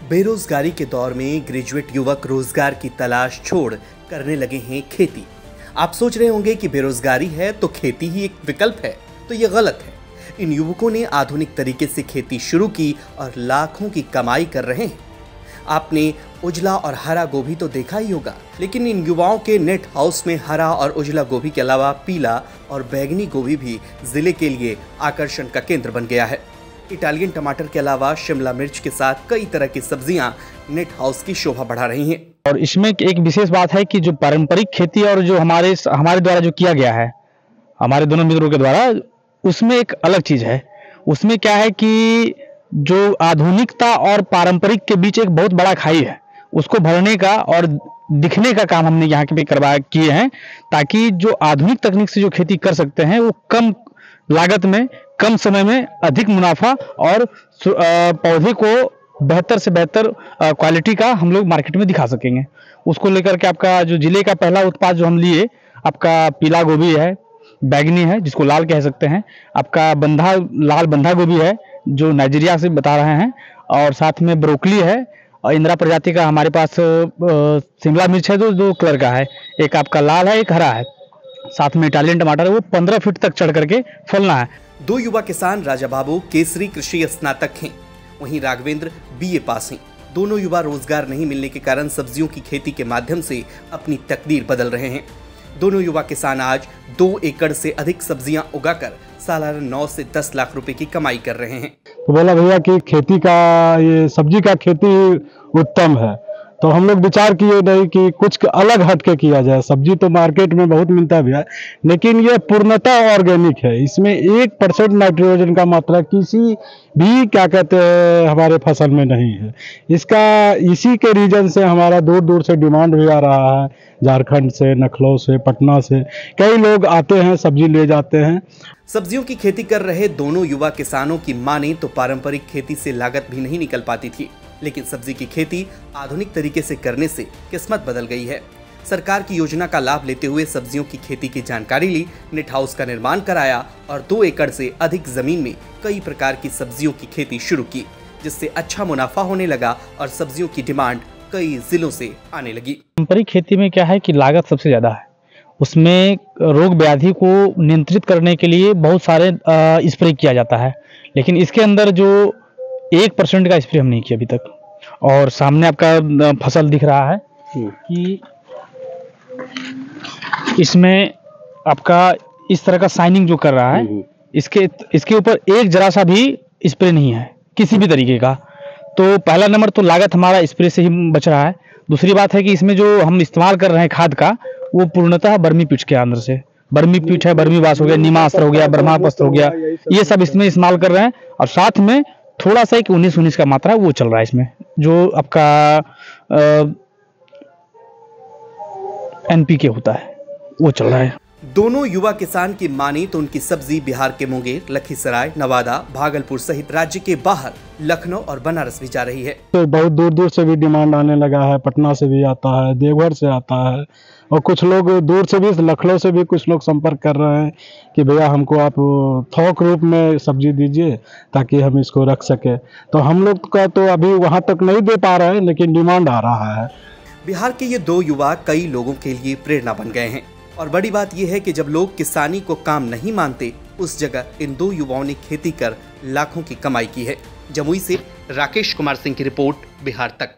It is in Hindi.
बेरोजगारी के दौर में ग्रेजुएट युवक रोजगार की तलाश छोड़ करने लगे हैं खेती। आप सोच रहे होंगे कि बेरोजगारी है तो खेती ही एक विकल्प है, तो ये गलत है। इन युवकों ने आधुनिक तरीके से खेती शुरू की और लाखों की कमाई कर रहे हैं। आपने उजला और हरा गोभी तो देखा ही होगा, लेकिन इन युवाओं के नेट हाउस में हरा और उजला गोभी के अलावा पीला और बैंगनी गोभी भी जिले के लिए आकर्षण का केंद्र बन गया है। इटालियन टमाटर के अलावा शिमला मिर्च के साथ कई तरह की सब्जियां नेट हाउस की शोभा बढ़ा रही हैं। और इसमें एक विशेष बात है कि जो पारंपरिक खेती और जो हमारे द्वारा जो किया गया है, हमारे दोनों मित्रों के द्वारा, उसमें एक अलग चीज है। उसमें क्या है कि जो आधुनिकता और पारंपरिक के बीच एक बहुत बड़ा खाई है, उसको भरने का और दिखने का काम हमने यहाँ पे किए हैं, ताकि जो आधुनिक तकनीक से जो खेती कर सकते हैं वो कम लागत में, कम समय में अधिक मुनाफा और पौधे को बेहतर से बेहतर क्वालिटी का हम लोग मार्केट में दिखा सकेंगे। उसको लेकर के आपका जो जिले का पहला उत्पाद जो हम लिए, आपका पीला गोभी है, बैगनी है जिसको लाल कह सकते हैं, आपका लाल बंधा गोभी है जो नाइजीरिया से बता रहे हैं, और साथ में ब्रोकली है, और इंदिरा प्रजाति का हमारे पास शिमला मिर्च है जो 2 कलर का है, एक आपका लाल है, एक हरा है, साथ में इटालियन टमाटर है, वो 15 फीट तक चढ़ करके फलना है। 2 युवा किसान राजा बाबू केसरी कृषि स्नातक हैं, वहीं राघवेंद्र BA पास हैं। दोनों युवा रोजगार नहीं मिलने के कारण सब्जियों की खेती के माध्यम से अपनी तकदीर बदल रहे हैं। दोनों युवा किसान आज 2 एकड़ से अधिक सब्जियां उगाकर सालाना 9 से 10 लाख रुपए की कमाई कर रहे हैं। तो बोला भैया कि खेती का, ये सब्जी का खेती उत्तम है, तो हम लोग विचार किए नहीं कि कुछ अलग हट के किया जाए। सब्जी तो मार्केट में बहुत मिलता है भैया, लेकिन ये पूर्णतः ऑर्गेनिक है। इसमें 1% नाइट्रोजन का मात्रा किसी भी क्या कहते हैं हमारे फसल में नहीं है। इसी के रीजन से हमारा दूर दूर से डिमांड भी आ रहा है, झारखंड से, नखलौ से, पटना से कई लोग आते हैं, सब्जी ले जाते हैं। सब्जियों की खेती कर रहे दोनों युवा किसानों की माने तो पारंपरिक खेती से लागत भी नहीं निकल पाती थी, लेकिन सब्जी की खेती आधुनिक तरीके से करने से किस्मत बदल गई है। सरकार की योजना का लाभ लेते हुए सब्जियों की खेती की जानकारी ली, नेट हाउस का निर्माण कराया और 2 एकड़ से अधिक जमीन में कई प्रकार की सब्जियों की खेती शुरू की, जिससे अच्छा मुनाफा होने लगा और सब्जियों की डिमांड कई जिलों से आने लगी। पारंपरिक खेती में क्या है कि लागत सबसे ज्यादा है। उसमें रोग व्याधि को नियंत्रित करने के लिए बहुत सारे स्प्रे किया जाता है, लेकिन इसके अंदर जो 1% का स्प्रे हम नहीं किया अभी तक। और सामने आपका फसल दिख रहा है कि इसमें आपका इस तरह का शाइनिंग जो कर रहा है, इसके ऊपर एक जरा सा भी स्प्रे नहीं है किसी भी तरीके का। तो पहला नंबर तो लागत हमारा स्प्रे से ही बच रहा है। दूसरी बात है कि इसमें जो हम इस्तेमाल कर रहे हैं खाद का, वो पूर्णतः बर्मी पीट के अंदर से, बर्मी पीट है, बर्मी वास हो गया, नीमास्त्र हो गया, ब्रह्मास्त्र हो गया, ये सब इसमें इस्तेमाल कर रहे हैं। और साथ में थोड़ा सा एक 19 का मात्रा वो चल रहा है इसमें, जो आपका NPK होता है वो चल रहा है। दोनों युवा किसान की माने तो उनकी सब्जी बिहार के मुंगेर, लखीसराय, नवादा, भागलपुर सहित राज्य के बाहर लखनऊ और बनारस भी जा रही है। तो बहुत दूर दूर से भी डिमांड आने लगा है, पटना से भी आता है, देवघर से आता है, और कुछ लोग दूर से भी, लखनऊ से भी कुछ लोग संपर्क कर रहे हैं कि भैया हमको आप थोक रूप में सब्जी दीजिए ताकि हम इसको रख सके। तो हम लोग का तो अभी वहाँ तक नहीं दे पा रहे हैं, लेकिन डिमांड आ रहा है। बिहार के ये 2 युवा कई लोगों के लिए प्रेरणा बन गए हैं, और बड़ी बात यह है कि जब लोग किसानी को काम नहीं मानते, उस जगह इन 2 युवाओं ने खेती कर लाखों की कमाई की है। जमुई से राकेश कुमार सिंह की रिपोर्ट, बिहार तक।